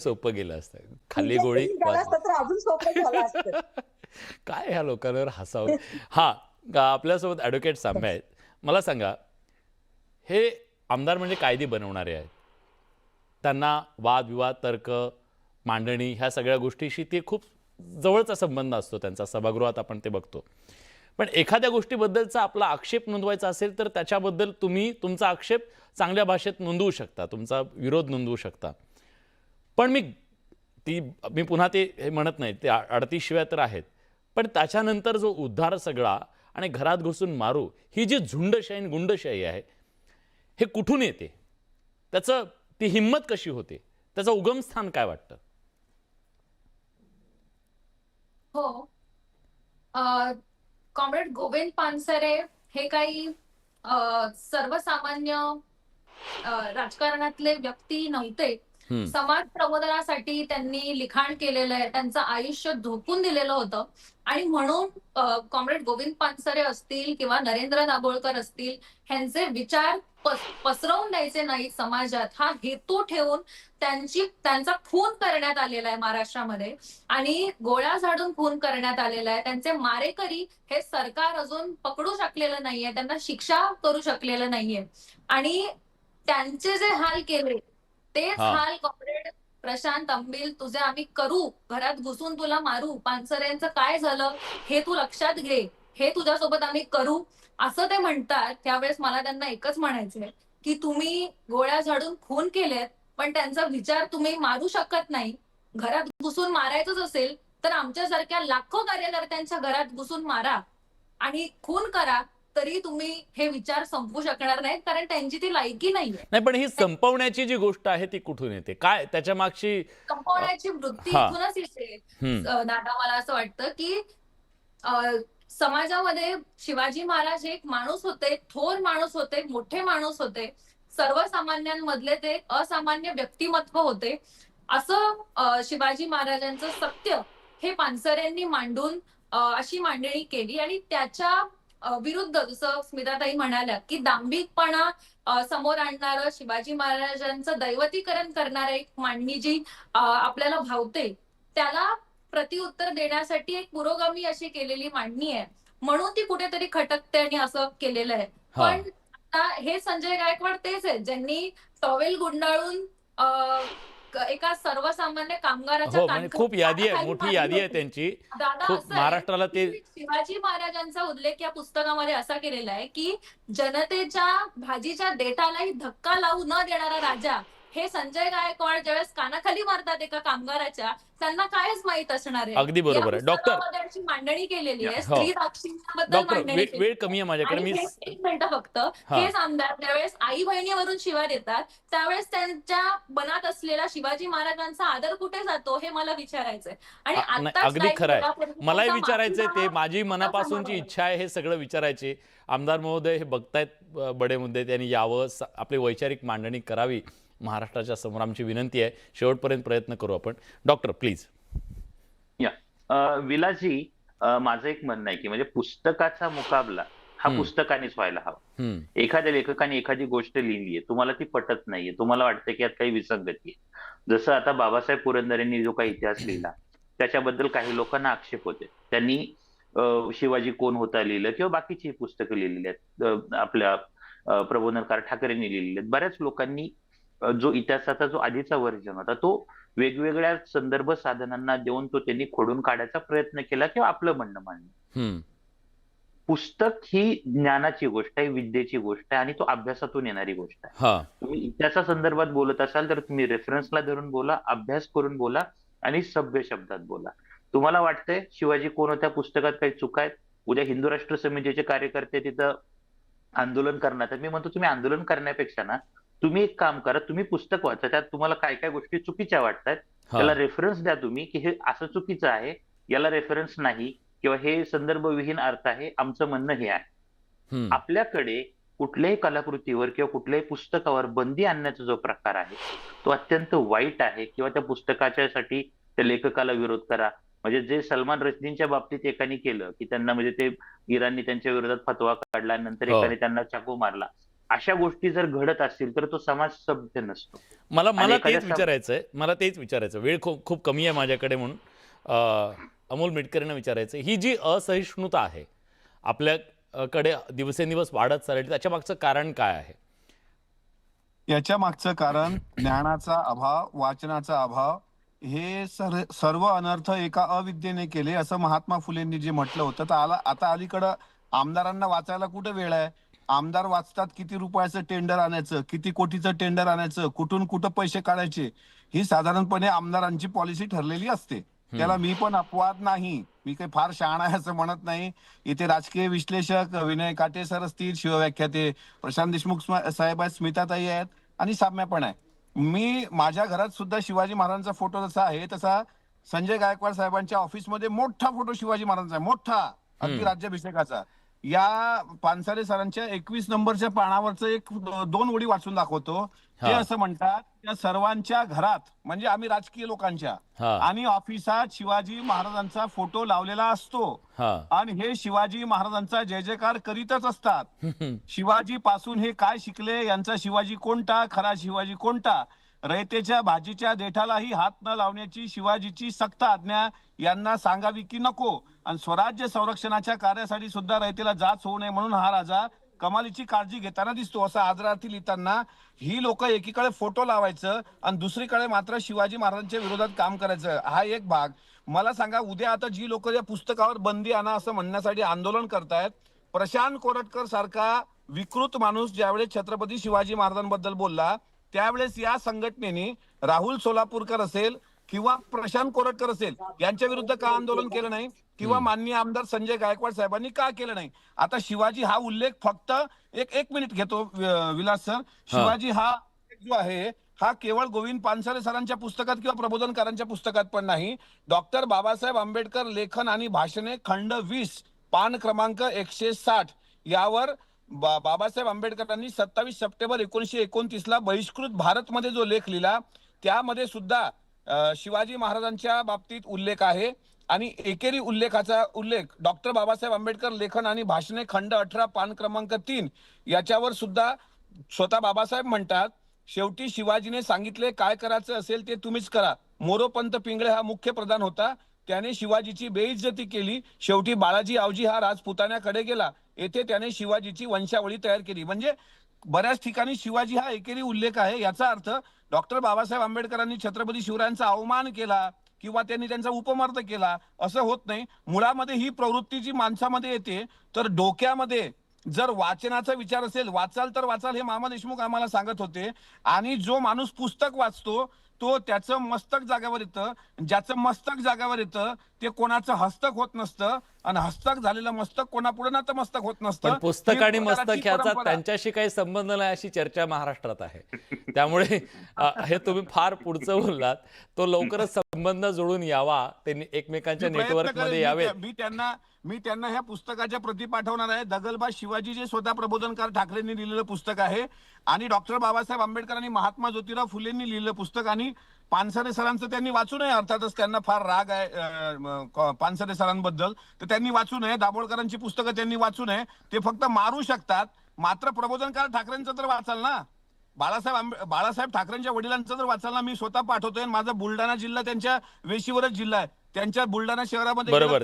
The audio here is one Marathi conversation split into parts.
सोपं गेलं असतं. खाल्ली गोळी तुमच्याकडून झालं वाचली. असतं तर अजून सोपं झालं असतं. काय ह्या लोकांवर हसावं. हां, आपल्यासोबत ॲडव्होकेट साम्या आहेत. मला सांगा, हे आमदार म्हणजे कायदे बनवणारे आहेत. त्यांना वादविवाद, तर्क, मांडणी ह्या सगळ्या गोष्टीशी ते खूप जवळचा संबंध असतो त्यांचा. सभागृहात आपण ते बघतो. पण एखाद्या गोष्टीबद्दलचा आपला आक्षेप नोंदवायचा असेल तर त्याच्याबद्दल तुम्ही तुमचा आक्षेप चांगल्या भाषेत नोंदवू शकता. तुमचा विरोध नोंदवू शकता. पण मी पुन्हा ते हे म्हणत नाही, ते 38 शिव्या तर आहेत. पण त्याच्यानंतर जो उद्धार सगळा आणि घरात घुसून मारू, ही जी झुंडशाही आणि गुंडशाही आहे, हे कुठून येते? त्याचं ती हिंमत कशी होते? त्याचं उगमस्थान काय वाटतं? हो. अ, कॉम्रेड गोविंद पानसरे हे काही सर्वसामान्य राजकारणातले व्यक्ती नव्हते. हं, समाज प्रबोधनासाठी त्यांनी लिखाण केलेलं आहे. त्यांचं आयुष्य झोकून दिलेलं होतं आणि म्हणून कॉम्रेड गोविंद पानसरे असतील किंवा नरेंद्र दाभोळकर असतील, ह्यांचे विचार पसरवून द्यायचे नाहीत समाजात, हा हेतू ठेवून त्यांचा खून करण्यात आलेला आहे महाराष्ट्रामध्ये आणि गोळ्या झाडून खून करण्यात आलेला आहे. त्यांचे मारेकरी हे सरकार अजून पकडू शकलेलं नाहीये. त्यांना शिक्षा करू शकलेलं नाहीये आणि त्यांचे जे हाल केले, तेच हां. हाल कॉम्रेड प्रशांत अंबिल तुझे आम्ही करू, घरात घुसून तुला मारू, पानसरेंचं काय झालं हे तू लक्षात घे, हे तुझ्यासोबत आम्ही करू, असं ते म्हणतात. त्यावेळेस मला त्यांना एकच म्हणायचंय, की तुम्ही गोळ्या झाडून खून केलेत, पण त्यांचा विचार तुम्ही मारू शकत नाही. घरात घुसून मारायचंच असेल, तर आमच्यासारख्या लाखो कार्यकर्त्यांच्या घरात घुसून मारा आणि खून करा, तरी तुम्ही हे विचार संपवू शकणार नाहीत, कारण त्यांची ती लायकी नाहीये. नाही, पण ही संपवण्याची जी गोष्ट आहे ती कुठून येते? काय त्याच्या मागची संपवण्याची वृत्ती हां. इथूनच येते. हं. दादा मला असं वाटतं, की अ, समाजामध्ये शिवाजी महाराज हे एक माणूस होते, थोर माणूस होते, मोठे माणूस होते. सर्वसामान्यांमधले ते असामान्य व्यक्तिमत्व होते. असं शिवाजी महाराजांचं सत्य हे पानसरेंनी मांडून अशी मांडणी केली आणि त्याच्या विरुद्ध जसं स्मिताताई म्हणाल्या, की दांभिकपणा समोर आणणारं शिवाजी महाराजांचं दैवतीकरण करणारं एक मांडणी जी आपल्याला भावते, त्याला प्रतिउत्तर देण्यासाठी एक पुरोगामी अशी केलेली मांडणी आहे. म्हणून ती कुठेतरी खटकते आणि असं केलेलं आहे. हां. पण आता हे संजय गायकवाड तेच आहेत, ज्यांनी टॉवेल गुंडाळून एका सर्वसामान्य कामगाराच्या हो, म्हणजे खूप यादी आहे, कानाखाली मोठी मारली यादी आहे होती. त्यांची. दादा खूप असं आहे, महाराष्ट्राला ते की शिवाजी महाराजांचा उल्लेख या पुस्तकामध्ये असा केलेला आहे, की जनतेच्या भाजीच्या देठालाही धक्का लावू न देणारा राजा, हे संजय गायकवाड ज्यावेळेस कानाखाली मारतात एका कामगाराच्या, त्यांना कायच माहीत असणार आहे. अगदी या बरोबर आहे. डॉक्टर पुस्तकामध्ये अशी मांडणी केलेली आहे. हो. स्त्री दाक्षिण्याबद्दल डॉक्टर मांडणी वेळ वेळ केलेली आहे. कमी आहे माझ्याकडे. आणि मी हे एक मिनिटं फक्त, हां. हेच आमदार ज्यावेळेस आई-बहिणीवरून शिव्या देतात, त्यावेळेस त्यांच्या मनात असलेला शिवाजी महाराजांचा आदर कुठे जातो हे मला विचारायचंय. आणि नाही, आत्ताच अगदी काही खरं आहे. वेळापूर्वी मलाही त्यांचा विचारायचंय ते. माफीनामा माझी होता मनापासूनची समारोहात. इच्छा आहे हे सगळं विचारायची. आमदार महोदय हे बघतायत बडे मुद्दे. त्यांनी यावं, आपली वैचारिक मांडणी करावी. महाराष्ट्राच्या समोर आमची विनंती आहे. शेवटपर्यंत प्रयत्न करू आपण. Doctor please. या विलासजी, माझं एक म्हणणं आहे की म्हणजे पुस्तकाचा मुकाबला हा हं, पुस्तकानेच व्हायला हवा. हं. एखाद्या लेखकाने एखादी गोष्ट लिहिली आहे, तुम्हाला ती पटत नाहीये, तुम्हाला वाटतं की यात काही विसंगती आहे. जसं आता बाबासाहेब पुरंदरेंनी जो काही इतिहास लिहिला, त्याच्याबद्दल काही लोकांना आक्षेप होते. त्यांनी शिवाजी कोण होता लिहिलं किंवा बाकीची पुस्तकं लिहिलेली आहेत. आपल्या प्रबोधनकार ठाकरेंनी लिहिलेली आहेत. बऱ्याच लोकांनी जो इतिहासाचा जो आधीचा व्हर्जन होता तो वेगवेगळ्या संदर्भ साधनांना देऊन तो त्यांनी खोडून काढायचा प्रयत्न केला किंवा आपलं म्हणणं मांडलं. हं. पुस्तक ही ज्ञानाची गोष्ट आहे, विद्येची गोष्ट आहे आणि तो अभ्यासातून येणारी गोष्ट आहे. हां. तुम्ही इतिहासा संदर्भात बोलत असाल तर तुम्ही रेफरन्सला धरून बोला, अभ्यास करून बोला आणि सभ्य शब्दात बोला. तुम्हाला वाटतंय शिवाजी कोण होत्या पुस्तकात काही चुका आहेत? उद्या हिंदू राष्ट्र समितीचे कार्यकर्ते तिथं आंदोलन करणार. तर मी म्हणतो तुम्ही आंदोलन करण्यापेक्षा ना, तुम्ही एक काम करा, तुम्ही पुस्तक वाचा. त्यात तुम्हाला काय-काय गोष्टी चुकीच्या वाटतायत, त्याला हां. रेफरन्स द्या तुम्ही, की हे असं चुकीचं आहे, याला रेफरन्स नाही किंवा हे संदर्भविहीन अर्थ आहे, आमचं म्हणणं हे आहे. हं. आपल्याकडे कुठल्याही कलाकृतीवर किंवा कुठल्याही पुस्तकावर बंदी आणण्याचा जो प्रकार आहे, तो अत्यंत वाईट आहे किंवा त्या पुस्तकाच्यासाठी त्या लेखकाला विरोध करा. म्हणजे जे सलमान रश्दींच्या बाबतीत एकाने केलं, की त्यांना म्हणजे ते इराणनी त्यांच्या विरोधात फतवा काढला आणि नंतर हो. एकाने त्यांना चाकू मारला. अशा गोष्टी जर घडत असतील तर तो समाज सभ्य नसतो. मला आणि मला एखाद्या तेच विचारायचंय, मला तेच विचारायचं, वेळ खूप खूप कमी आहे माझ्याकडे म्हणून अमोल मिटकरींना विचारायचं, ही जी असहिष्णुता आहे आपल्याकडे दिवसेंदिवस वाढत चालली, त्याच्या मागचं कारण काय आहे? याच्या मागचं कारण ज्ञानाचा अभाव, वाचनाचा अभाव, हे सर्व अनर्थ एका अविद्येने केले, असं महात्मा फुलेंनी जे म्हटलं होतं. तर आता अलीकडं आमदारांना वाचायला कुठं वेळ आहे? आमदार वाचतात किती रुपयाचं टेंडर आणायचं, किती कोटीचं टेंडर आणायचं, कुठून कुठं पैसे काढायचे, ही साधारणपणे आमदारांची पॉलिसी ठरलेली असते. त्याला मी पण अपवाद नाही, मी काही फार शहाणा आहे असं म्हणत नाही. इथे राजकीय विश्लेषक विनय काटे सर असतील, शिवव्याख्याते प्रशांत देशमुख साहेब आहेत, स्मिताताई आहेत आणि साम्या पण आहे. मी माझ्या घरात सुद्धा शिवाजी महाराजांचा फोटो जसा आहे तसा संजय गायकवाड साहेबांच्या ऑफिसमध्ये मोठा फोटो शिवाजी महाराजांचा आहे, मोठा, अगदी राज्याभिषेकाचा. या पानसरे सरांच्या 21 नंबरच्या पानावरचं एक 2 ओळी वाचून दाखवतो. ते हा. असं म्हणतात, त्या सर्वांच्या घरात म्हणजे आम्ही राजकीय लोकांच्या हा. आणि ऑफिसात शिवाजी महाराजांचा फोटो लावलेला असतो हा. आणि हे शिवाजी महाराजांचा जय जयकार करीतच असतात. शिवाजी पासून हे काय शिकले, यांचा शिवाजी कोणता, खरा शिवाजी कोणता, रयतेच्या भाजीच्या देठालाही हात न लावण्याची शिवाजीची सक्त आज्ञा यांना सांगावी की नको, आणि स्वराज्य संरक्षणाच्या कार्यासाठी सुद्धा रयतेला जाच होऊ नये म्हणून हा राजा कमालीची काळजी घेताना दिसतो, असं आदरार्थी लिहिताना ही लोक एकीकडे फोटो लावायचं आणि दुसरीकडे मात्र शिवाजी महाराजांच्या विरोधात काम करायचं. हा एक भाग. मला सांगा, उद्या आता जी लोक या पुस्तकावर बंदी आणा असं म्हणण्यासाठी आंदोलन करतायत, प्रशांत कोरटकर सारखा विकृत माणूस ज्यावेळेस छत्रपती शिवाजी महाराजांबद्दल बोलला, त्यावेळेस या संघटनेने राहुल सोलापूरकर असेल किंवा प्रशांत कोरटकर असेल यांच्या विरुद्ध का आंदोलन केलं नाही, किंवा माननीय आमदार संजय गायकवाड साहेबांनी का केलं नाही? आता शिवाजी हा उल्लेख फक्त एक मिनिट घेतो विलास सर. शिवाजी हा जो आहे हा केवळ गोविंद पानसरे सरांच्या पुस्तकात किंवा प्रबोधनकारांच्या पुस्तकात पण नाही. डॉक्टर बाबासाहेब आंबेडकर लेखन आणि भाषणे खंड 20 पान क्रमांक 160 यावर बाबासाहेब आंबेडकरांनी 27 सप्टेंबर 1929 बहिष्कृत भारत मध्ये जो लेख लिहिला, त्यामध्ये सुद्धा शिवाजी महाराजांच्या बाबतीत उल्लेख आहे. आणि एकेरी उल्लेखाचा उल्लेख डॉक्टर बाबासाहेब आंबेडकर लेखन आणि भाषणे खंड 18 पान क्रमांक 3 याच्यावर सुद्धा स्वतः बाबासाहेब म्हणतात, शेवटी शिवाजीने सांगितले काय करायचं असेल ते तुम्हीच करा. मोरोपंत पिंगळे हा मुख्य प्रधान होता, त्याने शिवाजीची बेइज्जती केली. शेवटी बाळाजी आवजी हा राजपुतान्याकडे गेला, येथे त्याने शिवाजीची वंशावळी तयार केली. म्हणजे बऱ्याच ठिकाणी शिवाजी हा एकेरी उल्लेख आहे. याचा अर्थ डॉक्टर बाबासाहेब आंबेडकरांनी छत्रपती शिवरायांचा अवमान केला किंवा त्यांनी त्यांचा उपमर्द केला असं होत नाही. मुळामध्ये ही प्रवृत्ती जी माणसामध्ये येते, तर डोक्यामध्ये जर वाचनाचा विचार असेल, वाचाल तर वाचाल हे मामा देशमुख आम्हाला सांगत होते. आणि जो माणूस पुस्तक वाचतो तो त्याचं मस्तक जागेवर येतं, ज्याचं मस्तक जागेवर येतं ते कोणाचं हस्तक होत नसतं, आणि हस्तक झालेलं मस्तक कोणापुढे ना तर मस्तक होत नसतं. पण पुस्तक आणि ही मस्तक प्रकारची ह्याचा परंपरा. त्यांच्याशी काही संबंध नाही अशी चर्चा महाराष्ट्रात आहे. त्यामुळे हे तुम्ही फार पुढचं बोललात. तो लवकरच संबंध जोडून यावा, त्यांनी एकमेकांच्या मी प्रयत्न नेटवर्क मध्ये करेन. यावेत. मी त्यांना ह्या पुस्तकाच्या प्रती पाठवणार आहे. दगलबाज शिवाजी जे स्वतः प्रबोधनकार ठाकरेंनी लिहिलेलं पुस्तक आहे, आणि डॉक्टर बाबासाहेब आंबेडकरांनी महात्मा ज्योतिराव फुलेंनी लिहिलेलं पुस्तक, आणि पानसरे सरांचं त्यांनी वाचू नये. अर्थातच त्यांना फार राग आहे पानसरे सरांबद्दल, तर त्यांनी वाचू नये. दाभोळकरांची पुस्तकं त्यांनी वाचू नये. ते फक्त मारू शकतात. मात्र प्रबोधनकार ठाकरेंचं तर वाचाल ना, बाळासाहेब ठाकरेंच्या वडिलांचं जर वाचाल ना. मी स्वतः पाठवतोय. माझा बुलढाणा जिल्हा त्यांच्या वेशीवरच जिल्हा आहे. त्यांच्या बुलढाणा शहरामध्ये बरोबर,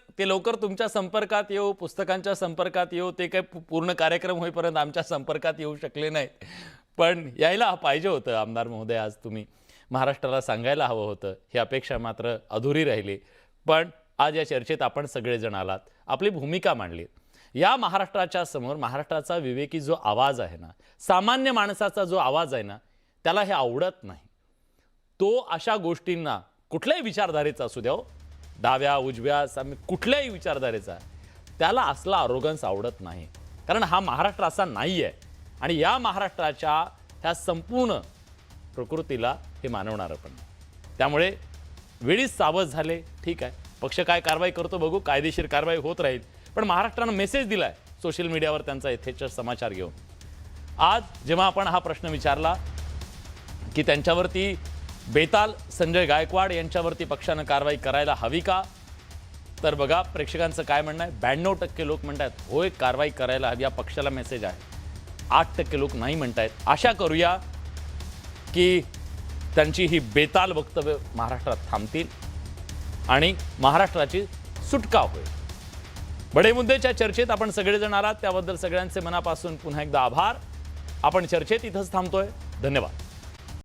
ते लवकर तुमच्या संपर्कात येऊ, पुस्तकांच्या संपर्कात येऊ. ते काही पूर्ण कार्यक्रम होईपर्यंत आमच्या संपर्कात येऊ शकले नाहीत, पण यायला पाहिजे होतं आमदार महोदय. आज तुम्ही महाराष्ट्राला सांगायला हवं होतं. ही अपेक्षा मात्र अधुरी राहिली. पण आज या चर्चेत आपण सगळेजण आलात, आपली भूमिका मांडली. या महाराष्ट्राच्या समोर महाराष्ट्राचा विवेकी जो आवाज आहे ना, सामान्य माणसाचा जो आवाज आहे ना, त्याला हे आवडत नाही. तो अशा गोष्टींना, कुठल्याही विचारधारेचा असू द्या, डाव्या उजव्या कुठल्याही विचारधारेचा, त्याला असला अरोगन्स आवडत नाही. कारण हा महाराष्ट्र असा नाही आहे, आणि या महाराष्ट्राच्या ह्या संपूर्ण प्रकृतीला हे मानवणारं पण. त्यामुळे वेळीच सावध झाले. ठीक आहे, पक्ष काय कारवाई करतो बघू, कायदेशीर कारवाई होत राहील. पण महाराष्ट्रानं मेसेज दिलाय सोशल मीडियावर त्यांचा यथेच्छ समाचार घेऊन. आज जेव्हा आपण हा प्रश्न विचारला की त्यांच्यावरती बेताल संजय गायकवाड यांच्यावरती पक्षानं कारवाई करायला हवी का, तर बघा प्रेक्षकांचं काय म्हणणं आहे. 92% लोक म्हणतात होय कारवाई करायला हवी. या पक्षाला मेसेज आहे. 8% लोक नाही म्हणतायत. आशा करूया की त्यांची ही बेताल वक्तव्य महाराष्ट्रात थांबतील आणि महाराष्ट्राची सुटका होईल. बडे मुद्देच्या चर्चेत आपण सगळेजण आलात त्याबद्दल सगळ्यांचे मनापासून पुन्हा एकदा आभार. आपण चर्चेत इथंच थांबतोय. धन्यवाद.